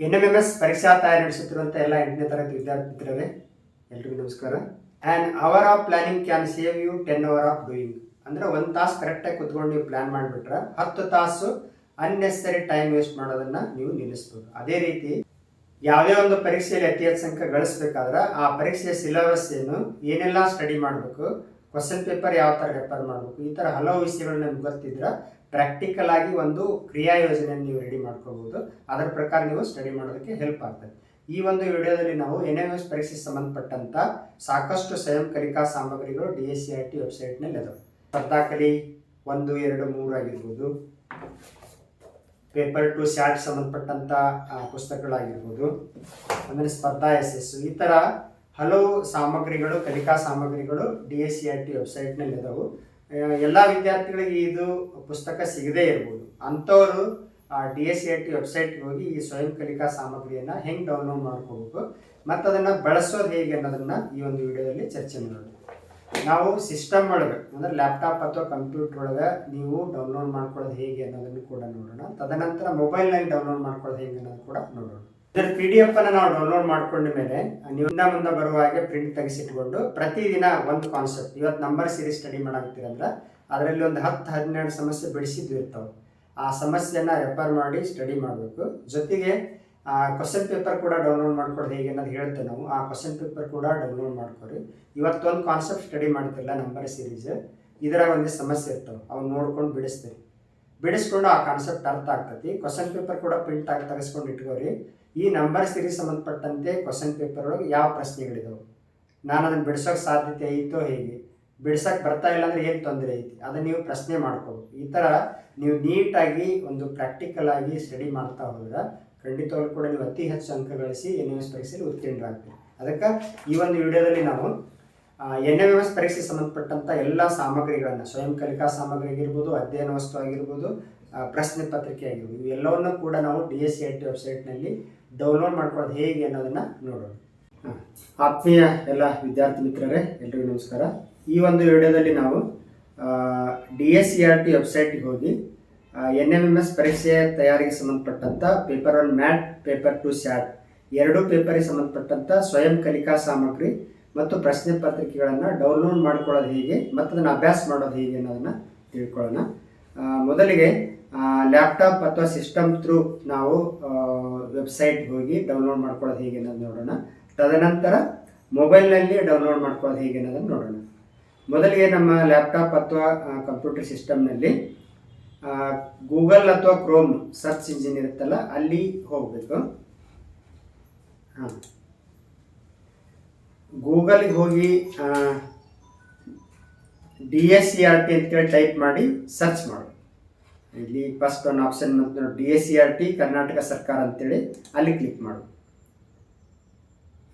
NMMS ಪರೀಕ್ಷಾ ತಯಾರಿ ನಡೆಸುತ್ತಿರುವಂಥ ಎಲ್ಲ 8ನೇ ತರಗತಿ ವಿದ್ಯಾರ್ಥಿ ಮಿತ್ರರೇ ಎಲ್ರಿಗೂ ನಮಸ್ಕಾರ. And hour of planning can save you 10 hours of doing. ಅಂದರೆ 1 ತಾಸು ಕರೆಕ್ಟಾಗಿ ಕುತ್ಕೊಂಡು ನೀವು ಪ್ಲ್ಯಾನ್ ಮಾಡಿಬಿಟ್ರೆ 10 ತಾಸು ಅನ್ನೆಸರಿ ಟೈಮ್ ವೇಸ್ಟ್ ಮಾಡೋದನ್ನು ನೀವು ನಿಲ್ಲಿಸ್ಬೋದು. ಅದೇ ರೀತಿ ಯಾವುದೇ ಒಂದು ಪರೀಕ್ಷೆಯಲ್ಲಿ ಅತಿ ಹೆಚ್ಚು ಅಂಕ ಗಳಿಸ್ಬೇಕಾದ್ರೆ ಆ ಪರೀಕ್ಷೆಯ ಸಿಲೆಬಸ್ ಏನೆಲ್ಲ ಸ್ಟಡಿ ಮಾಡಬೇಕು, ಕ್ವಶನ್ ಪೇಪರ್ ಯಾವ ಥರ ರೆಫರ್ ಮಾಡಬೇಕು, ಈ ಥರ ಹಲವು ವಿಷಯಗಳು ನಮ್ಗೆ ಗೊತ್ತಿದ್ರೆ ಪ್ರಾಕ್ಟಿಕಲ್ ಆಗಿ ಒಂದು ಕ್ರಿಯಾ ಯೋಜನೆಯನ್ನು ನೀವು ರೆಡಿ ಮಾಡ್ಕೋಬಹುದು. ಅದರ ಪ್ರಕಾರ ನೀವು ಸ್ಟಡಿ ಮಾಡೋದಕ್ಕೆ ಹೆಲ್ಪ್ ಆಗ್ತದೆ. ಈ ಒಂದು ವಿಡಿಯೋದಲ್ಲಿ ನಾವು NMMS ಪರೀಕ್ಷೆಗೆ ಸಂಬಂಧಪಟ್ಟಂತ ಸಾಕಷ್ಟು ಸ್ವಯಂ ಕಲಿಕಾ ಸಾಮಗ್ರಿಗಳು DSCRT ವೆಬ್ಸೈಟ್ನಲ್ಲಿ ಅದಾವೆ. ಸ್ಪರ್ಧಾಕಲಿ 1, 2, 3 ಆಗಿರ್ಬೋದು, ಪೇಪರ್ 2 ಸ್ಯಾಟ್ ಸಂಬಂಧಪಟ್ಟಂಥ ಪುಸ್ತಕಗಳಾಗಿರ್ಬೋದು, ಆಮೇಲೆ ಸ್ಪರ್ಧಾ SS, ಈ ಥರ ಹಲವು ಸಾಮಗ್ರಿಗಳು, ಕಲಿಕಾ ಸಾಮಗ್ರಿಗಳು DSCRT ವೆಬ್ಸೈಟ್ನಲ್ಲಿ ಇದಾವೆ. ಎಲ್ಲ ವಿದ್ಯಾರ್ಥಿಗಳಿಗೆ ಇದು ಪುಸ್ತಕ ಸಿಗದೇ ಇರ್ಬೋದು. ಅಂಥವರು DSCRT ವೆಬ್ಸೈಟ್ಗೆ ಹೋಗಿ ಈ ಸ್ವಯಂ ಕಲಿಕಾ ಸಾಮಗ್ರಿಯನ್ನು ಹೆಂಗೆ ಡೌನ್ಲೋಡ್ ಮಾಡ್ಕೋಬೇಕು ಮತ್ತು ಅದನ್ನು ಬಳಸೋದು ಹೇಗೆ ಅನ್ನೋದನ್ನು ಈ ಒಂದು ವಿಡಿಯೋದಲ್ಲಿ ಚರ್ಚೆ ಮಾಡೋಣ. ನಾವು ಸಿಸ್ಟಮ್ ಒಳಗೆ ಅಂದರೆ ಲ್ಯಾಪ್ಟಾಪ್ ಅಥವಾ ಕಂಪ್ಯೂಟರ್ ಒಳಗೆ ನೀವು ಡೌನ್ಲೋಡ್ ಮಾಡ್ಕೊಳ್ಳೋದು ಹೇಗೆ ಅನ್ನೋದನ್ನು ಕೂಡ ನೋಡೋಣ. ತದನಂತರ ಮೊಬೈಲ್ನಲ್ಲಿ ಡೌನ್ಲೋಡ್ ಮಾಡ್ಕೊಳ್ಳೋದು ಹೇಗೆ ಅನ್ನೋದು ಕೂಡ ನೋಡೋಣ. ಇದರ PDF ಅನ್ನು ನಾವು ಡೌನ್ಲೋಡ್ ಮಾಡ್ಕೊಂಡ ಮೇಲೆ ನೀವು ಮುಂದೆ ಬರುವ ಹಾಗೆ ಪ್ರಿಂಟ್ ತೆಗೆಸಿಟ್ಕೊಂಡು ಪ್ರತಿದಿನ ಒಂದು ಕಾನ್ಸೆಪ್ಟ್, ಇವತ್ತು ನಂಬರ್ ಸೀರೀಸ್ ಸ್ಟಡಿ ಮಾಡಾಕ್ತೀರಂದ್ರೆ ಅದರಲ್ಲಿ ಒಂದು 10-12 ಸಮಸ್ಯೆ ಬಿಡಿಸಿದ್ದು ಇರ್ತಾವೆ. ಆ ಸಮಸ್ಯೆಯನ್ನು ರೆಫರ್ ಮಾಡಿ ಸ್ಟಡಿ ಮಾಡಬೇಕು. ಜೊತೆಗೆ ಕ್ವಶನ್ ಪೇಪರ್ ಕೂಡ ಡೌನ್ಲೋಡ್ ಮಾಡ್ಕೊಳ್ಳೋದು ಹೇಗೆ ಅನ್ನೋದು ಹೇಳ್ತೇವೆ ನಾವು. ಆ ಕ್ವಶನ್ ಪೇಪರ್ ಕೂಡ ಡೌನ್ಲೋಡ್ ಮಾಡ್ಕೊರಿ. ಇವತ್ತೊಂದು ಕಾನ್ಸೆಪ್ಟ್ ಸ್ಟಡಿ ಮಾಡ್ತಿರಲ್ಲ ನಂಬರ್ ಸೀರೀಸ್, ಇದರಾಗ ಒಂದು ಸಮಸ್ಯೆ ಇರ್ತವೆ, ಅವ್ನು ನೋಡ್ಕೊಂಡು ಬಿಡಿಸ್ಕೊಂಡು ಆ ಕಾನ್ಸೆಪ್ಟ್ ಅರ್ಥ ಆಗ್ತೈತಿ. ಕ್ವಶನ್ ಪೇಪರ್ ಕೂಡ ಪ್ರಿಂಟ್ ಆಗಿ ತೆಗೆಸ್ಕೊಂಡು ಇಟ್ಕೋರಿ. ಈ ನಂಬರ್ ಸೀರೀಸ್ ಸಂಬಂಧಪಟ್ಟಂತೆ ಕ್ವಶನ್ ಪೇಪರ್ ಒಳಗೆ ಯಾವ ಪ್ರಶ್ನೆಗಳಿದಾವೆ, ನಾನು ಅದನ್ನು ಬಿಡಿಸೋಕೆ ಸಾಧ್ಯತೆ ಐತೋ ಹೇಗೆ, ಬಿಡ್ಸೋಕೆ ಬರ್ತಾ ಇಲ್ಲ ಅಂದರೆ ಏನು ತೊಂದರೆ ಐತಿ, ಅದನ್ನು ನೀವು ಪ್ರಶ್ನೆ ಮಾಡ್ಕೋಬೇಕು. ಈ ಥರ ನೀವು ನೀಟಾಗಿ ಒಂದು ಪ್ರಾಕ್ಟಿಕಲ್ ಆಗಿ ಸ್ಟಡಿ ಮಾಡ್ತಾ ಹೋದ್ರೆ ಖಂಡಿತವಾಗ್ಲೂ ಕೂಡ ನೀವು ಅತಿ ಹೆಚ್ಚು ಅಂಕ ಗಳಿಸಿ NMMS ಪರೀಕ್ಷೆಯಲ್ಲಿ ಉತ್ತೀರ್ಣರಾಗ್ತೀವಿ. ಅದಕ್ಕೆ ಈ ಒಂದು ವಿಡಿಯೋದಲ್ಲಿ ನಾವು NMMS ಪರೀಕ್ಷೆಗೆ ಸಂಬಂಧಪಟ್ಟಂಥ ಎಲ್ಲ ಸಾಮಗ್ರಿಗಳನ್ನು, ಸ್ವಯಂ ಕಲಿಕಾ ಸಾಮಗ್ರಿ ಆಗಿರ್ಬೋದು, ಅಧ್ಯಯನ ವಸ್ತು ಆಗಿರ್ಬೋದು, ಪ್ರಶ್ನೆ ಪತ್ರಿಕೆ ಆಗಿರ್ಬೋದು, ಇವೆಲ್ಲವನ್ನು ಕೂಡ ನಾವು DSCRT ವೆಬ್ಸೈಟ್ನಲ್ಲಿ ಡೌನ್ಲೋಡ್ ಮಾಡ್ಕೊಳ್ಳೋದು ಹೇಗೆ ಅನ್ನೋದನ್ನು ನೋಡೋಣ. ಆತ್ಮೀಯ ಎಲ್ಲ ವಿದ್ಯಾರ್ಥಿ ಮಿತ್ರರೇ ಎಲ್ರಿಗೂ ನಮಸ್ಕಾರ. ಈ ಒಂದು ವಿಡಿಯೋದಲ್ಲಿ ನಾವು DSCRT ವೆಬ್ಸೈಟ್ಗೆ ಹೋಗಿ NMMS ಪರೀಕ್ಷೆಯ ತಯಾರಿಗೆ ಸಂಬಂಧಪಟ್ಟಂಥ ಪೇಪರ್ 1 ಮ್ಯಾಟ್, ಪೇಪರ್ 2 ಸ್ಯಾಟ್ ಎರಡೂ ಪೇಪರಿಗೆ ಸಂಬಂಧಪಟ್ಟಂಥ ಸ್ವಯಂ ಕಲಿಕಾ ಸಾಮಗ್ರಿ ಮತ್ತು ಪ್ರಶ್ನೆ ಪತ್ರಿಕೆಗಳನ್ನು ಡೌನ್ಲೋಡ್ ಮಾಡ್ಕೊಳ್ಳೋದು ಹೇಗೆ ಮತ್ತು ಅದನ್ನು ಅಭ್ಯಾಸ ಮಾಡೋದು ಹೇಗೆ ಅನ್ನೋದನ್ನು ತಿಳ್ಕೊಳ್ಳೋಣ. ಮೊದಲಿಗೆ ಲ್ಯಾಪ್ಟಾಪ್ ಅಥವಾ ಸಿಸ್ಟಮ್ ಥ್ರೂ ನಾವು ವೆಬ್ಸೈಟ್ಗೆ ಹೋಗಿ ಡೌನ್ಲೋಡ್ ಮಾಡ್ಕೊಳ್ಳೋದು ಹೇಗೆ ಅನ್ನೋದು ನೋಡೋಣ. ತದನಂತರ ಮೊಬೈಲ್ನಲ್ಲಿ ಡೌನ್ಲೋಡ್ ಮಾಡ್ಕೊಳ್ಳೋದು ಹೇಗೆ ಅನ್ನೋದನ್ನು ನೋಡೋಣ. ಮೊದಲಿಗೆ ನಮ್ಮ ಲ್ಯಾಪ್ಟಾಪ್ ಅಥವಾ ಕಂಪ್ಯೂಟರ್ ಸಿಸ್ಟಮ್ನಲ್ಲಿ ಗೂಗಲ್ ಅಥವಾ ಕ್ರೋಮ್ ಸರ್ಚ್ ಇಂಜಿನ್ ಇರುತ್ತಲ್ಲ, ಅಲ್ಲಿ ಹೋಗಬೇಕು. ಗೂಗಲ್ಗೆ ಹೋಗಿ DSCRT ಅಂತೇಳಿ ಟೈಪ್ ಮಾಡಿ ಸರ್ಚ್ ಮಾಡು. ಇಲ್ಲಿ ಫಸ್ಟ್ ಒಂದು ಆಪ್ಷನ್ ಮತ್ತು DSCRT ಕರ್ನಾಟಕ ಸರ್ಕಾರ ಅಂತೇಳಿ ಅಲ್ಲಿ ಕ್ಲಿಕ್ ಮಾಡು.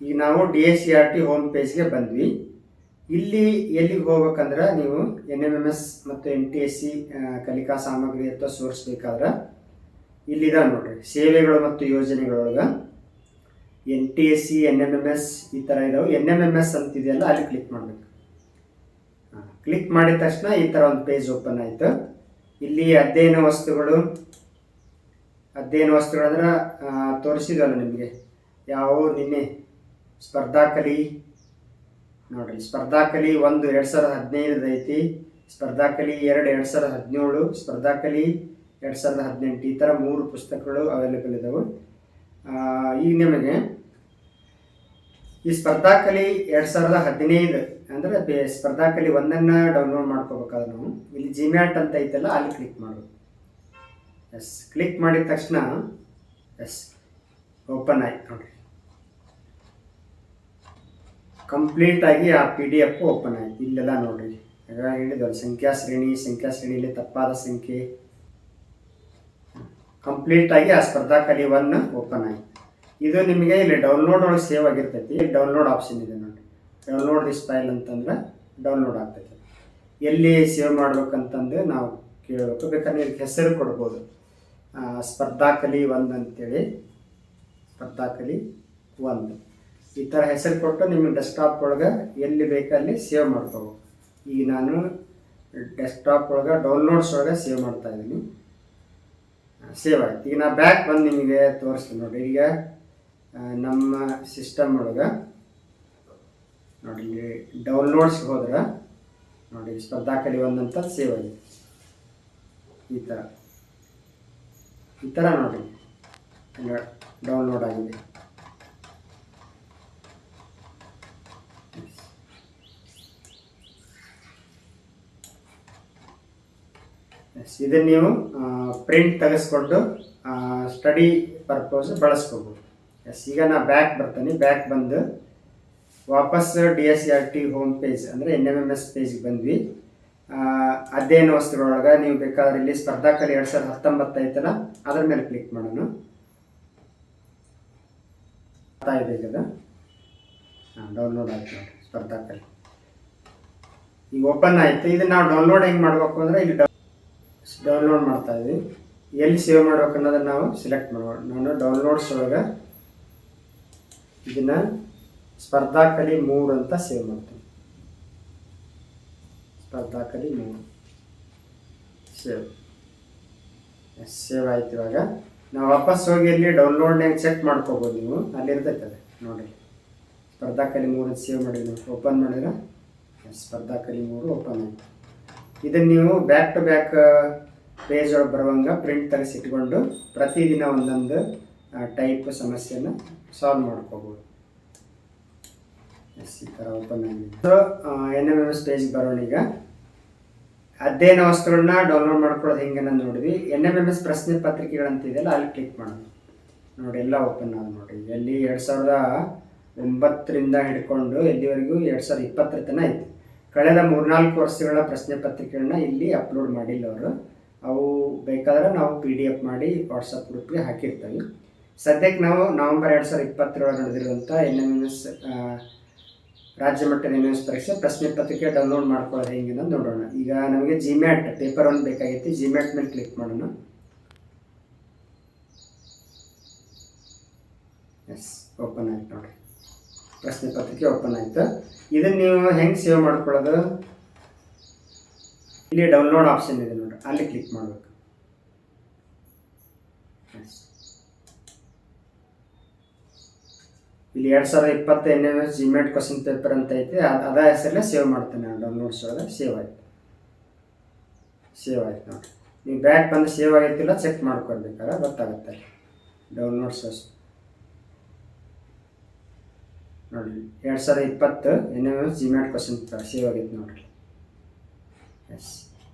ಈಗ ನಾವು DSCRT ಹೋಮ್ ಪೇಜ್ಗೆ ಬಂದ್ವಿ. ಇಲ್ಲಿ ಎಲ್ಲಿಗೆ ಹೋಗ್ಬೇಕಂದ್ರೆ ನೀವು NMMS ಮತ್ತು NTSC ಕಲಿಕಾ ಸಾಮಗ್ರಿ ಅಥವಾ ಸೋರ್ಸ್ ಬೇಕಾದ್ರೆ ಇಲ್ಲಿದ ನೋಡ್ರಿ, ಸೇವೆಗಳು ಮತ್ತು ಯೋಜನೆಗಳೊಳಗೆ NTSC, NMMS ಈ ಥರ ಇದಾವೆ. NMMS ಅಂತಿದೆಯಲ್ಲ ಅಲ್ಲಿ ಕ್ಲಿಕ್ ಮಾಡಬೇಕು. ಕ್ಲಿಕ್ ಮಾಡಿದ ತಕ್ಷಣ ಈ ಥರ ಒಂದು ಪೇಜ್ ಓಪನ್ ಆಯಿತು. ಇಲ್ಲಿ ಅಧ್ಯಯನ ವಸ್ತುಗಳು ಅಂದ್ರೆ ತೋರಿಸಿದಲ್ಲ ನಿಮಗೆ ಯಾವ ನಿನ್ನೆ ಸ್ಪರ್ಧಾಕಲಿ ನೋಡ್ರಿ. ಸ್ಪರ್ಧಾಕಲಿ 1 2015 ಐತಿ, ಸ್ಪರ್ಧಾಕಲಿ 2 2017, ಸ್ಪರ್ಧಾಕಲಿ 2018 ಈ ಥರ 3 ಪುಸ್ತಕಗಳು ಅವೈಲೇಬಲ್ ಇದಾವೆ. ಈಗ ನಿಮಗೆ ಈ ಸ್ಪರ್ಧಾಕಲಿ 2015 ಅಂದರೆ ಸ್ಪರ್ಧಾಕಲಿ 1 ಡೌನ್ಲೋಡ್ ಮಾಡ್ಕೋಬೇಕಾದ್ರೆ ನಾವು ಇಲ್ಲಿ ಜಿಮ್ಯಾಟ್ ಅಂತ ಐತಲ್ಲ ಅಲ್ಲಿ ಕ್ಲಿಕ್ ಮಾಡೋದು. ಕ್ಲಿಕ್ ಮಾಡಿದ ತಕ್ಷಣ ಓಪನ್ ಆಯ್ತು ನೋಡ್ರಿ. ಕಂಪ್ಲೀಟಾಗಿ ಆ PDF ಓಪನ್ ಆಯ್ತು. ಇಲ್ಲೆಲ್ಲ ನೋಡ್ರಿ, ಹೇಳಿದ್ವಲ್ಲ ಸಂಖ್ಯಾ ಶ್ರೇಣಿಯಲ್ಲಿ ತಪ್ಪಾದ ಸಂಖ್ಯೆ, ಕಂಪ್ಲೀಟಾಗಿ ಆ ಸ್ಪರ್ಧಾಕಲಿ 1 ಓಪನ್ ಆಯ್ತು. ಇದು ನಿಮಗೆ ಇಲ್ಲಿ ಡೌನ್ಲೋಡ್ ಒಳಗೆ ಸೇವ್ ಆಗಿರ್ತೈತಿ. ಡೌನ್ಲೋಡ್ ಆಪ್ಷನ್ ಇದೆ ನೋಡಿ, ಡೌನ್ಲೋಡ್ ದಿಸ್ ಫೈಲ್ ಅಂತಂದ್ರೆ ಡೌನ್ಲೋಡ್ ಆಗ್ತೈತಿ. ಎಲ್ಲಿ ಸೇವ್ ಮಾಡ್ಬೇಕಂತಂದು ನಾವು ಕೇಳಬೇಕು. ಬೇಕಾದ್ರೆ ಇದಕ್ಕೆ ಹೆಸರು ಕೊಡ್ಬೋದು, ಸ್ಪರ್ಧಾಕಲಿ 1 ಅಂತೇಳಿ, ಸ್ಪರ್ಧಾಕಲಿ 1 ಈ ಥರ ಹೆಸರು ಕೊಟ್ಟು ನಿಮ್ಮ ಡೆಸ್ಕ್ಟಾಪ್ ಒಳಗೆ ಎಲ್ಲಿ ಬೇಕಲ್ಲಿ ಸೇವ್ ಮಾಡ್ಕೋಬೇಕು. ಈಗ ನಾನು ಡೆಸ್ಕ್ಟಾಪ್ ಒಳಗೆ ಡೌನ್ಲೋಡ್ಸ್ ಒಳಗೆ ಸೇವ್ ಮಾಡ್ತಾಯಿದ್ದೀನಿ. ಸೇವ್ ಆಯ್ತು. ಈಗ ನಾ ಬ್ಯಾಕ್ ಬಂದು ನಿಮಗೆ ತೋರಿಸ್ತೀನಿ ನೋಡಿ. ಈಗ ನಮ್ಮ ಸಿಸ್ಟಮ್ ಒಳಗೆ ನೋಡಿ, ಇಲ್ಲಿ ಡೌನ್ಲೋಡ್ಸ್ಗೆ ಹೋದ್ರೆ ನೋಡಿ ಸ್ಪರ್ಧಾ ಕಲಿ 1 ಅಂತ ಸೇವ್ ಆಗಿದೆ. ಈ ಥರ ನೋಡಿ ಡೌನ್ಲೋಡ್ ಆಗಿದೆ. ಇದನ್ನು ನೀವು ಪ್ರಿಂಟ್ ತೆಗೆಸ್ಕೊಂಡು ಸ್ಟಡಿ ಪರ್ಪಸ್ ಬಳಸ್ಕೋಬೋದು. ಈಗ ನಾ ಬ್ಯಾಕ್ ಬರ್ತೀನಿ. ಬ್ಯಾಕ್ ಬಂದು ವಾಪಸ್ DSERT ಹೋಮ್ ಪೇಜ್ ಅಂದರೆ NMMS ಪೇಜ್ಗೆ ಬಂದ್ವಿ. ಅಧ್ಯಯನ ವಸ್ತುಗಳೊಳಗೆ ನೀವು ಬೇಕಾದ್ರೆ ಇಲ್ಲಿ ಸ್ಪರ್ಧಾ ಕಲಿ 2019 ಐತಲ್ಲ, ಅದ್ರ ಮೇಲೆ ಕ್ಲಿಕ್ ಮಾಡೋಣ. ಇದೆ ಅದು ಡೌನ್ಲೋಡ್ ಆಯ್ತು ನೋಡಿ ಸ್ಪರ್ಧಾ ಕಲಿ. ಈಗ ಓಪನ್ ಆಯಿತು. ಇದನ್ನು ನಾವು ಡೌನ್ಲೋಡ್ ಹೆಂಗೆ ಮಾಡಬೇಕು ಅಂದರೆ ಇಲ್ಲಿ ಡೌನ್ಲೋಡ್ ಮಾಡ್ತಾ ಇದ್ವಿ. ಎಲ್ಲಿ ಸೇವ್ ಮಾಡ್ಬೇಕು ಅನ್ನೋದನ್ನು ನಾವು ಸೆಲೆಕ್ಟ್ ಮಾಡೋಣ. ನಾನು ಡೌನ್ಲೋಡ್ಸ್ ಒಳಗೆ ಇದನ್ನು ಸ್ಪರ್ಧಾ ಕಲಿ 3 ಅಂತ ಸೇವ್ ಮಾಡ್ತೀನಿ. ಸ್ಪರ್ಧಾ ಕಲಿ 3 ಸೇವ್ ಆಯ್ತು. ಇವಾಗ ನಾವು ವಾಪಸ್ ಹೋಗಿ ಇಲ್ಲಿ ಡೌನ್ಲೋಡ್ನಾಗ ಚೆಕ್ ಮಾಡ್ಕೋಬೋದು. ನೀವು ಅಲ್ಲಿರ್ತೈತೆ ನೋಡಿ ಸ್ಪರ್ಧಾ ಕಲಿ 3 ಸೇವ್ ಮಾಡಿದ್ವಿ. ಓಪನ್ ಮಾಡಿದ್ರೆ ಸ್ಪರ್ಧಾ ಕಲಿ 3 ಓಪನ್ ಆಯಿತು. ಇದನ್ನು ನೀವು ಬ್ಯಾಕ್ ಟು ಬ್ಯಾಕ್ ಪೇಜ್ ಒಳಗೆ ಬರುವಂಗೆ ಪ್ರಿಂಟ್ ತೆಗೆಸಿಟ್ಕೊಂಡು ಪ್ರತಿದಿನ ಒಂದೊಂದು ಟೈಪ್ ಸಮಸ್ಯೆನ ಸಾಲ್ವ್ ಮಾಡ್ಕೋಬೋದು. ಈ ಥರ ಓಪನ್ ಆಗಿದೆ. ಸೊ NMMS ಪೇಜ್ಗೆ ಬರೋಣ. ಈಗ ಅಧ್ಯಯನ ವಸ್ತುಗಳನ್ನ ಡೌನ್ಲೋಡ್ ಮಾಡ್ಕೊಳ್ಳೋದು ಹೆಂಗೆ ಅನ್ನೋದು ನೋಡಿದ್ವಿ. NMMS ಪ್ರಶ್ನೆ ಪತ್ರಿಕೆಗಳಂತಿದೆಯಲ್ಲ, ಅಲ್ಲಿ ಕ್ಲಿಕ್ ಮಾಡೋಣ. ನೋಡಿ ಎಲ್ಲ ಓಪನ್ ಆದ ನೋಡಿ. ಎಲ್ಲಿ 2009 ಹಿಡ್ಕೊಂಡು ಎಲ್ಲಿವರೆಗೂ 2020 ತನಕ ಐತಿ. ಕಳೆದ 3-4 ವರ್ಷಗಳ ಪ್ರಶ್ನೆ ಪತ್ರಿಕೆಗಳನ್ನ ಇಲ್ಲಿ ಅಪ್ಲೋಡ್ ಮಾಡಿಲ್ಲ ಅವರು. ಅವು ಬೇಕಾದ್ರೆ ನಾವು PDF ಮಾಡಿ ವಾಟ್ಸಪ್ ಗ್ರೂಪ್ಗೆ ಹಾಕಿರ್ತೀವಿ. ಸದ್ಯಕ್ಕೆ ನಾವು ನವೆಂಬರ್ 2020 ನಡೆದಿರುವಂಥ NMMS ರಾಜ್ಯ ಮಟ್ಟದ NMMS ಪರೀಕ್ಷೆ ಪ್ರಶ್ನೆ ಪತ್ರಿಕೆ ಡೌನ್ಲೋಡ್ ಮಾಡ್ಕೊಳ್ಳೋದು ಹೆಂಗೆ ಅನ್ನೋದು ನೋಡೋಣ. ಈಗ ನಮಗೆ GMAT ಪೇಪರ್ 1 ಬೇಕಾಗಿತ್ತು. GMAT ಮೇಲೆ ಕ್ಲಿಕ್ ಮಾಡೋಣ. ಓಪನ್ ಆಯ್ತು ನೋಡಿ, ಪ್ರಶ್ನೆ ಪತ್ರಿಕೆ ಓಪನ್ ಆಯ್ತು. ಇದನ್ನು ನೀವು ಹೆಂಗೆ ಸೇವ್ ಮಾಡ್ಕೊಳ್ಳೋದು, ಇಲ್ಲಿ ಡೌನ್ಲೋಡ್ ಆಪ್ಷನ್ ಇದೆ ನೋಡಿ, ಅಲ್ಲಿ ಕ್ಲಿಕ್ ಮಾಡಬೇಕು. ಇಲ್ಲಿ 2020 NMMS GMAT ಕ್ವಶನ್ ಪೇಪರ್ ಅಂತ ಐತೆ. ಅದ ಹೆಸರಲ್ಲೇ ಸೇವ್ ಮಾಡ್ತೇನೆ ನಾನು. ಡೌನ್ಲೋಡ್ಸ್ ಒಳಗೆ ಸೇವ್ ಆಯ್ತು ನೋಡಿ. ನೀವು ಬ್ಯಾಕ್ ಬಂದು ಸೇವ್ ಆಗೈತಿಲ್ಲ ಚೆಕ್ ಮಾಡ್ಕೊಳ್ಬೇಕಾದ್ರೆ ಗೊತ್ತಾಗುತ್ತೆ. ಡೌನ್ಲೋಡ್ಸ್ ನೋಡಿ 2020 NMMS GMAT question paper save ಆಗೈತೆ ನೋಡ್ರಿ.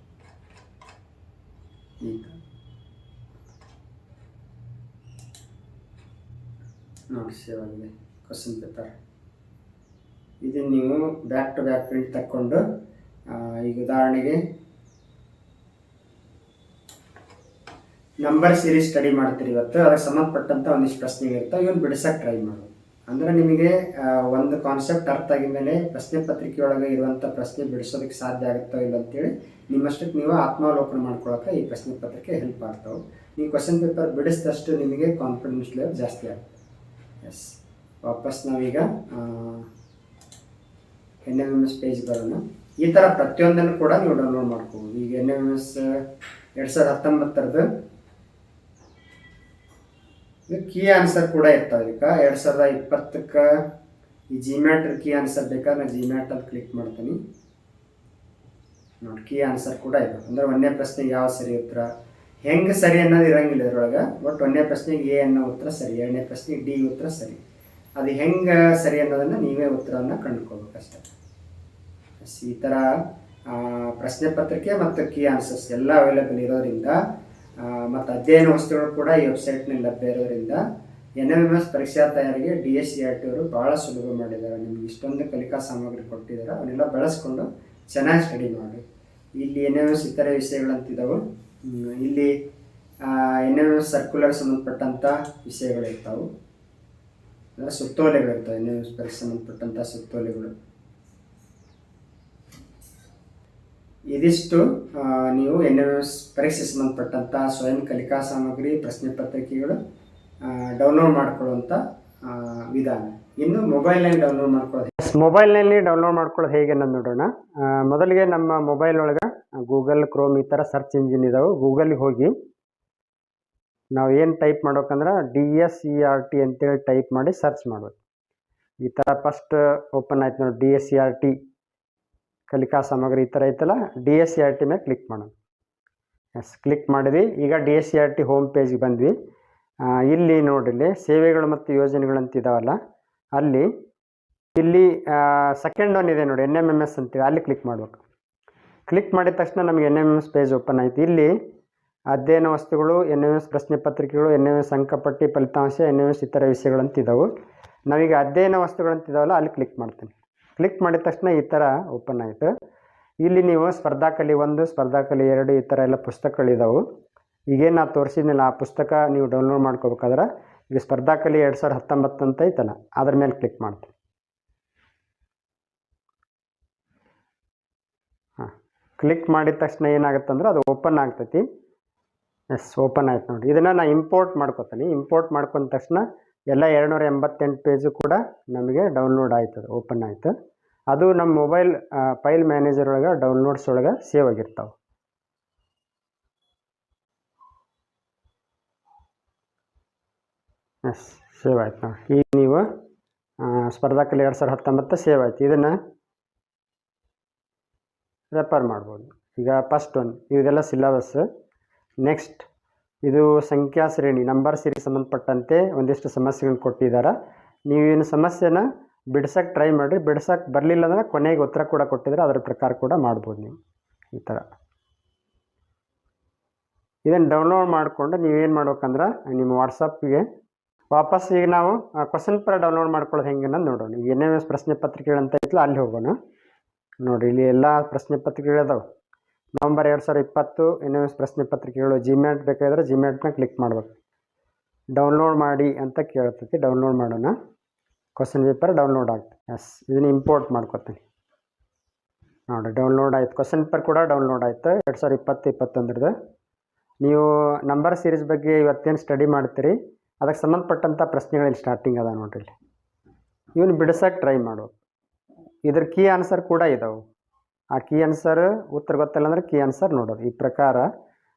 ಈಗ ನೋಡಿ ಸೇವ್ ಆಗಿದೆ ಕ್ವಶನ್ ಪೇಪರ್. ಇದನ್ನು ನೀವು ಬ್ಯಾಕ್ ಟು ಬ್ಯಾಕ್ ಪ್ರಿಂಟ್ ತಕ್ಕೊಂಡು ಈಗ ಉದಾಹರಣೆಗೆ ನಂಬರ್ ಸೀರೀಸ್ ಸ್ಟಡಿ ಮಾಡ್ತೀರಿ ಇವತ್ತು, ಅದಕ್ಕೆ ಸಂಬಂಧಪಟ್ಟಂಥ ಒಂದಿಷ್ಟು ಪ್ರಶ್ನೆಗಳಿರ್ತಾವೆ. ಇವನು ಬಿಡಿಸೋಕೆ ಟ್ರೈ ಮಾಡೋದು. ಅಂದರೆ ನಿಮಗೆ ಒಂದು ಕಾನ್ಸೆಪ್ಟ್ ಅರ್ಥ ಆಗಿದ ಮೇಲೆ ಪ್ರಶ್ನೆ ಪತ್ರಿಕೆಯೊಳಗೆ ಇರುವಂಥ ಪ್ರಶ್ನೆ ಬಿಡಿಸೋದಕ್ಕೆ ಸಾಧ್ಯ ಆಗುತ್ತೋ ಇಲ್ಲ ಅಂತೇಳಿ ನಿಮ್ಮಷ್ಟಕ್ಕೆ ನೀವು ಆತ್ಮಾವಲೋಕನ ಮಾಡ್ಕೊಳ್ಳೋಕೆ ಈ ಪ್ರಶ್ನೆ ಪತ್ರಿಕೆ ಹೆಲ್ಪ್ ಆಗ್ತಾವೆ. ನೀವು ಕ್ವಶನ್ ಪೇಪರ್ ಬಿಡಿಸಿದಷ್ಟು ನಿಮಗೆ ಕಾನ್ಫಿಡೆನ್ಸ್ ಲೆವೆಲ್ ಜಾಸ್ತಿ ಆಗುತ್ತೆ. ವಾಪಸ್ ನಾವೀಗ NMMS ಪೇಜ್ ಬರೋಣ. ಈ ಥರ ಪ್ರತಿಯೊಂದನ್ನು ಕೂಡ ನೀವು ಡೌನ್ಲೋಡ್ ಮಾಡ್ಕೋಬೋದು. ಈಗ NMMS 2019 ಕೀ ಆನ್ಸರ್ ಕೂಡ ಇರ್ತಾವೆ. ಈಗ 2020 ಈ GMAT ಕೀ ಆನ್ಸರ್ ಬೇಕಾದ್ರೆ ನಾನು GMAT ಅಂತ ಕ್ಲಿಕ್ ಮಾಡ್ತೀನಿ ನೋಡಿ. ಕೀ ಆನ್ಸರ್ ಕೂಡ ಇದೆ. ಅಂದರೆ 1ನೇ ಪ್ರಶ್ನೆಗೆ ಯಾವ ಸರಿ ಉತ್ತರ, ಹೆಂಗೆ ಸರಿ ಅನ್ನೋದು ಇರೋಂಗಿಲ್ಲ ಇದರೊಳಗೆ. ಬಟ್ 1ನೇ ಪ್ರಶ್ನೆಗೆ A ಅನ್ನೋ ಉತ್ತರ ಸರಿ, 2ನೇ ಪ್ರಶ್ನೆಗೆ D ಉತ್ತರ ಸರಿ. ಅದು ಹೆಂಗೆ ಸರಿ ಅನ್ನೋದನ್ನು ನೀವೇ ಉತ್ತರವನ್ನು ಕಂಡುಕೋಬೇಕಷ್ಟೆ. ಈ ಥರ ಪ್ರಶ್ನೆ ಪತ್ರಿಕೆ ಮತ್ತು ಕೀ ಆನ್ಸರ್ಸ್ ಎಲ್ಲ ಅವೈಲೇಬಲ್ ಇರೋದ್ರಿಂದ ಮತ್ತು ಅಧ್ಯಯನ ವಸ್ತುಗಳು ಕೂಡ ಈ ವೆಬ್ಸೈಟ್ನಲ್ಲಿ ಲಭ್ಯ ಇರೋದ್ರಿಂದ NMMS ಪರೀಕ್ಷಾ ತಯಾರಿಗೆ DSERT ಅವರು ಭಾಳ ಸುಲಭ ಮಾಡಿದ್ದಾರೆ. ನಿಮ್ಗೆ ಇಷ್ಟೊಂದು ಕಲಿಕಾ ಸಾಮಗ್ರಿ ಕೊಟ್ಟಿದ್ದಾರೆ, ಅವನ್ನೆಲ್ಲ ಬಳಸ್ಕೊಂಡು ಚೆನ್ನಾಗಿ ಸ್ಟಡಿ ಮಾಡಿ. ಇಲ್ಲಿ NMMS ಇತರೆ ವಿಷಯಗಳಂತಿದ್ದಾವೆ. ಇಲ್ಲಿ NMMS ಸರ್ಕ್ಯುಲರ್ ಸಂಬಂಧಪಟ್ಟಂಥ ವಿಷಯಗಳಿರ್ತಾವೆ, ಅಂದರೆ ಸುತ್ತೋಲೆಗಳಿರ್ತವೆ. NMMS ಪರೀಕ್ಷೆ ಸಂಬಂಧಪಟ್ಟಂಥ ಸುತ್ತೋಲೆಗಳು. ಇದಿಷ್ಟು ನೀವು NMMS ಪರೀಕ್ಷೆ ಸಂಬಂಧಪಟ್ಟಂಥ ಸ್ವಯಂ ಕಲಿಕಾ ಸಾಮಗ್ರಿ ಪ್ರಶ್ನೆ ಪತ್ರಿಕೆಗಳು ಡೌನ್ಲೋಡ್ ಮಾಡ್ಕೊಳ್ಳುವಂಥ ವಿಧಾನ. ಇನ್ನು ಮೊಬೈಲ್ನಲ್ಲಿ ಡೌನ್ಲೋಡ್ ಮಾಡ್ಕೊಳ್ಳೋದು ಹೇಗೆ ಅನ್ನೋದು ನೋಡೋಣ. ಮೊದಲಿಗೆ ನಮ್ಮ ಮೊಬೈಲ್ ಒಳಗೆ ಗೂಗಲ್ ಕ್ರೋಮ್ ಈ ಥರ ಸರ್ಚ್ ಇಂಜಿನ್ ಇದಾವೆ. ಗೂಗಲ್ಗೆ ಹೋಗಿ ನಾವು ಏನು ಟೈಪ್ ಮಾಡ್ಬೇಕಂದ್ರೆ DSERT ಅಂತೇಳಿ ಟೈಪ್ ಮಾಡಿ ಸರ್ಚ್ ಮಾಡ್ಬೇಕು. ಈ ಥರ ಫಸ್ಟ್ ಓಪನ್ ಆಯ್ತು ನೋಡಿ, DSERT ಕಲಿಕಾ ಸಾಮಗ್ರಿ ಈ ಥರ ಐತಲ್ಲ, DSERT ಮೇಲೆ ಕ್ಲಿಕ್ ಮಾಡೋಣ. ಎಸ್, ಕ್ಲಿಕ್ ಮಾಡಿದ್ವಿ. ಈಗ DSERT ಹೋಮ್ ಪೇಜ್ಗೆ ಬಂದ್ವಿ. ಇಲ್ಲಿ ನೋಡಿಲ್ಲಿ ಸೇವೆಗಳು ಮತ್ತು ಯೋಜನೆಗಳಂತ ಇದಾವಲ್ಲ, ಇಲ್ಲಿ ಸೆಕೆಂಡ್ ಒನ್ ಇದೆ ನೋಡಿ, NMMS ಅಂತೇಳಿ, ಅಲ್ಲಿ ಕ್ಲಿಕ್ ಮಾಡ್ಬೇಕು. ಕ್ಲಿಕ್ ಮಾಡಿದ ತಕ್ಷಣ ನಮಗೆ NMMS ಪೇಜ್ ಓಪನ್ ಆಯ್ತು. ಇಲ್ಲಿ ಅಧ್ಯಯನ ವಸ್ತುಗಳು, NMMS ಪ್ರಶ್ನೆ ಪತ್ರಿಕೆಗಳು, NMMS ಅಂಕಪಟ್ಟಿ, ಫಲಿತಾಂಶ, NMMS ಇತರ ವಿಷಯಗಳಂತಿದ್ದಾವೆ. ನಾವೀಗ ಅಧ್ಯಯನ ವಸ್ತುಗಳಂತಿದ್ದಾವಲ್ಲ, ಅಲ್ಲಿ ಕ್ಲಿಕ್ ಮಾಡ್ತೀನಿ. ಕ್ಲಿಕ್ ಮಾಡಿದ ತಕ್ಷಣ ಈ ಥರ ಓಪನ್ ಆಯಿತು. ಇಲ್ಲಿ ನೀವು ಸ್ಪರ್ಧಾಕಲಿ 1, ಸ್ಪರ್ಧಾಕಲಿ 2 ಈ ಥರ ಎಲ್ಲ ಪುಸ್ತಕಗಳಿದ್ದಾವೆ. ಈಗೇನು ನಾನು ತೋರಿಸಿದ್ನಲ್ಲ ಆ ಪುಸ್ತಕ ನೀವು ಡೌನ್ಲೋಡ್ ಮಾಡ್ಕೋಬೇಕಾದ್ರೆ ಈಗ ಸ್ಪರ್ಧಾಕಲಿ 2019 ಅಂತ ಐತಲ್ಲ, ಅದ್ರ ಮೇಲೆ ಕ್ಲಿಕ್ ಮಾಡ್ತೀನಿ. ಕ್ಲಿಕ್ ಮಾಡಿದ ತಕ್ಷಣ ಏನಾಗುತ್ತಂದ್ರೆ ಅದು ಓಪನ್ ಆಗ್ತೈತಿ. ಎಸ್, ಓಪನ್ ಆಯ್ತು ನೋಡಿ. ಇದನ್ನು ನಾನು ಇಂಪೋರ್ಟ್ ಮಾಡ್ಕೊತೀನಿ. ಇಂಪೋರ್ಟ್ ಮಾಡ್ಕೊಂಡ ತಕ್ಷಣ ಎಲ್ಲ 288 ಪೇಜು ಕೂಡ ನಮಗೆ ಡೌನ್ಲೋಡ್ ಆಯ್ತದೆ, ಓಪನ್ ಆಯಿತು. ಅದು ನಮ್ಮ ಮೊಬೈಲ್ ಫೈಲ್ ಮ್ಯಾನೇಜರ್ ಒಳಗೆ ಡೌನ್ಲೋಡ್ಸ್ ಒಳಗೆ ಸೇವ್ ಆಗಿರ್ತಾವೆ. ಎಸ್, ಸೇವ್ ಆಯ್ತು ನೋಡಿ. ಈಗ ನೀವು ಸ್ಪರ್ಧಾಕಲಿ 2019 ಸೇವ್ ಆಯ್ತು. ಇದನ್ನು ರೆಫರ್ ಮಾಡ್ಬೋದು. ಈಗ ಫಸ್ಟ್ ಒನ್ ಇದೆಲ್ಲ ಸಿಲೆಬಸ್. ನೆಕ್ಸ್ಟ್ ಇದು ಸಂಖ್ಯಾ ಶ್ರೇಣಿ, ನಂಬರ್ ಸೀರೀಸ್ ಸಂಬಂಧಪಟ್ಟಂತೆ ಒಂದಿಷ್ಟು ಸಮಸ್ಯೆಗಳನ್ನ ಕೊಟ್ಟಿದ್ದಾರೆ. ನೀವೇನು ಸಮಸ್ಯೆನ ಬಿಡ್ಸೋಕ್ಕೆ ಟ್ರೈ ಮಾಡಿರಿ. ಬಿಡ್ಸೋಕ್ಕೆ ಬರಲಿಲ್ಲ ಅಂದರೆ ಕೊನೆಗೆ ಉತ್ತರ ಕೂಡ ಕೊಟ್ಟಿದ್ರೆ ಅದರ ಪ್ರಕಾರ ಕೂಡ ಮಾಡ್ಬೋದು ನೀವು. ಈ ಥರ ಇದನ್ನು ಡೌನ್ಲೋಡ್ ಮಾಡಿಕೊಂಡು ನೀವೇನು ಮಾಡ್ಬೇಕಂದ್ರೆ ನಿಮ್ಮ ವಾಟ್ಸಪ್ಗೆ ವಾಪಸ್ ಈಗ ನಾವು ಕ್ವಶನ್ ಪೇಪರ್ ಡೌನ್ಲೋಡ್ ಮಾಡ್ಕೊಳ್ಳೋದು ಹೆಂಗೆ ಅನ್ನೋದು ನೋಡೋಣ. ಈಗ NMMS ಪ್ರಶ್ನೆ ಪತ್ರಿಕೆಗಳಂತ ಐತಲ್ಲ, ಅಲ್ಲಿ ಹೋಗೋಣ. ನೋಡಿ, ಇಲ್ಲಿ ಎಲ್ಲ ಪ್ರಶ್ನೆ ಪತ್ರಿಕೆಗಳಿದಾವೆ. ನವಂಬರ್ 2020 NMMS ಪ್ರಶ್ನೆ ಪತ್ರಿಕೆಗಳು. ಜಿಮ್ಯಾಟ್ ಬೇಕಾದ್ರೆ ಜಿಮ್ಯಾಟ್ನ ಕ್ಲಿಕ್ ಮಾಡ್ಬೇಕು. ಡೌನ್ಲೋಡ್ ಮಾಡಿ ಅಂತ ಕೇಳ್ತೈತಿ. ಡೌನ್ಲೋಡ್ ಮಾಡೋಣ. ಕ್ವಶನ್ ಪೇಪರ್ ಡೌನ್ಲೋಡ್ ಆಗ್ತದೆ. ಎಸ್, ಇದನ್ನು ಇಂಪೋರ್ಟ್ ಮಾಡ್ಕೊತೀನಿ ನೋಡಿ. ಡೌನ್ಲೋಡ್ ಆಯ್ತು. ಕ್ವಶನ್ ಪೇಪರ್ ಕೂಡ ಡೌನ್ಲೋಡ್ ಆಯಿತು 2020-21. ನೀವು ನಂಬರ್ ಸೀರೀಸ್ ಬಗ್ಗೆ ಇವತ್ತೇನು ಸ್ಟಡಿ ಮಾಡ್ತೀರಿ ಅದಕ್ಕೆ ಸಂಬಂಧಪಟ್ಟಂಥ ಪ್ರಶ್ನೆಗಳಲ್ಲಿ ಸ್ಟಾರ್ಟಿಂಗ್ ಅದ ನೋಡ್ರಿ. ಇವನು ಬಿಡಿಸೋಕೆ ಟ್ರೈ ಮಾಡು. ಇದ್ರ ಕೀ ಆನ್ಸರ್ ಕೂಡ ಇದಾವೆ. ಆ ಕೀ ಆನ್ಸರ್ ಉತ್ತರ ಗೊತ್ತಿಲ್ಲ ಅಂದರೆ ಕೀ ಆನ್ಸರ್ ನೋಡೋದು. ಈ ಪ್ರಕಾರ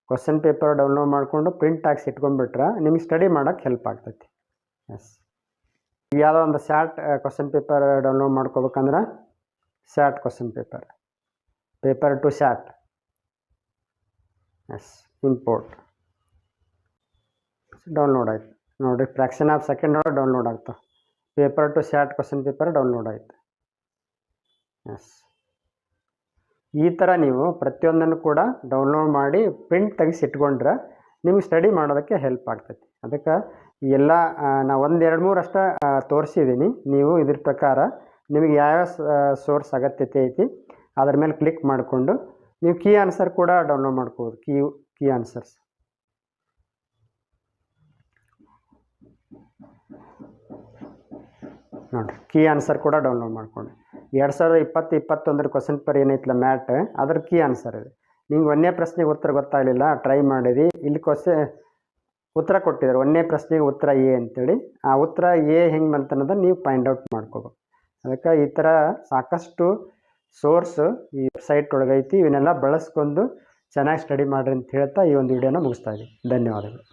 ಕ್ವಶನ್ ಪೇಪರ್ ಡೌನ್ಲೋಡ್ ಮಾಡಿಕೊಂಡು ಪ್ರಿಂಟ್ ಹಾಕ್ಸಿ ಇಟ್ಕೊಂಡ್ಬಿಟ್ರೆ ನಿಮಗೆ ಸ್ಟಡಿ ಮಾಡೋಕ್ಕೆ ಹೆಲ್ಪ್ ಆಗ್ತೈತಿ. ಎಸ್, ಯಾವುದೋ ಒಂದು ಸ್ಯಾಟ್ ಕ್ವಶನ್ ಪೇಪರ್ ಡೌನ್ಲೋಡ್ ಮಾಡ್ಕೋಬೇಕಂದ್ರೆ SAT question paper two SAT. Yes, import download ಆಯ್ತು ನೋಡಿರಿ. ಫ್ರ್ಯಾಕ್ಷನ್ ಆಫ್ ಸೆಕೆಂಡ್ ಒಳಗೆ ಡೌನ್ಲೋಡ್ ಆಗ್ತಾವೆ. Paper two SAT question paper download ಆಯಿತು. ಎಸ್, ಈ ಥರ ನೀವು ಪ್ರತಿಯೊಂದನ್ನು ಕೂಡ ಡೌನ್ಲೋಡ್ ಮಾಡಿ ಪ್ರಿಂಟ್ ತೆಗೆಸಿ ಇಟ್ಕೊಂಡ್ರೆ ನಿಮ್ಗೆ ಸ್ಟಡಿ ಮಾಡೋದಕ್ಕೆ ಹೆಲ್ಪ್ ಆಗ್ತೈತಿ. ಅದಕ್ಕೆ ಎಲ್ಲ ನಾವು 1-2-3 ಅಷ್ಟೇ ತೋರಿಸಿದ್ದೀನಿ. ನೀವು ಇದ್ರ ಪ್ರಕಾರ ನಿಮಗೆ ಯಾವ್ಯಾವ ಸೋರ್ಸ್ ಅಗತ್ಯತೆ ಐತಿ ಅದ್ರ ಮೇಲೆ ಕ್ಲಿಕ್ ಮಾಡಿಕೊಂಡು ನೀವು ಕೀ ಆನ್ಸರ್ ಕೂಡ ಡೌನ್ಲೋಡ್ ಮಾಡ್ಕೋಬೋದು. ಕೀ ಆನ್ಸರ್ಸ್ ನೋಡಿರಿ. ಕೀ ಆನ್ಸರ್ ಕೂಡ ಡೌನ್ಲೋಡ್ ಮಾಡ್ಕೊಂಡು 2020-21 ಕ್ವಶನ್ ಪೇಪರ್ ಏನೈತಿಲ್ಲ ಮ್ಯಾಟ್, ಅದ್ರ ಕೀ ಆನ್ಸರ್ ಇದೆ. ನಿಮ್ಗೆ 1ನೇ ಪ್ರಶ್ನೆಗೆ ಉತ್ತರ ಗೊತ್ತಾಗಲಿಲ್ಲ, ಟ್ರೈ ಮಾಡಿರಿ. ಇಲ್ಲಿ ಉತ್ತರ ಕೊಟ್ಟಿದ್ದಾರೆ. 1ನೇ ಪ್ರಶ್ನೆಗೆ ಉತ್ತರ ಎ ಅಂತೇಳಿ. ಆ ಉತ್ತರ ಎ ಹೆಂಗೆ ಬಂತನ್ನೋದನ್ನು ನೀವು ಫೈಂಡ್ ಔಟ್ ಮಾಡ್ಕೋಬೇಕು. ಅದಕ್ಕೆ ಈ ಥರ ಸಾಕಷ್ಟು ಸೋರ್ಸ್ ಈ ವೆಬ್ಸೈಟ್ ಒಳಗೈತಿ. ಇವನ್ನೆಲ್ಲ ಬಳಸ್ಕೊಂಡು ಚೆನ್ನಾಗಿ ಸ್ಟಡಿ ಮಾಡಿರಿ ಅಂತ ಹೇಳ್ತಾ ಈ ಒಂದು ವಿಡಿಯೋನ ಮುಗಿಸ್ತಾ ಇದ್ದೀನಿ. ಧನ್ಯವಾದಗಳು.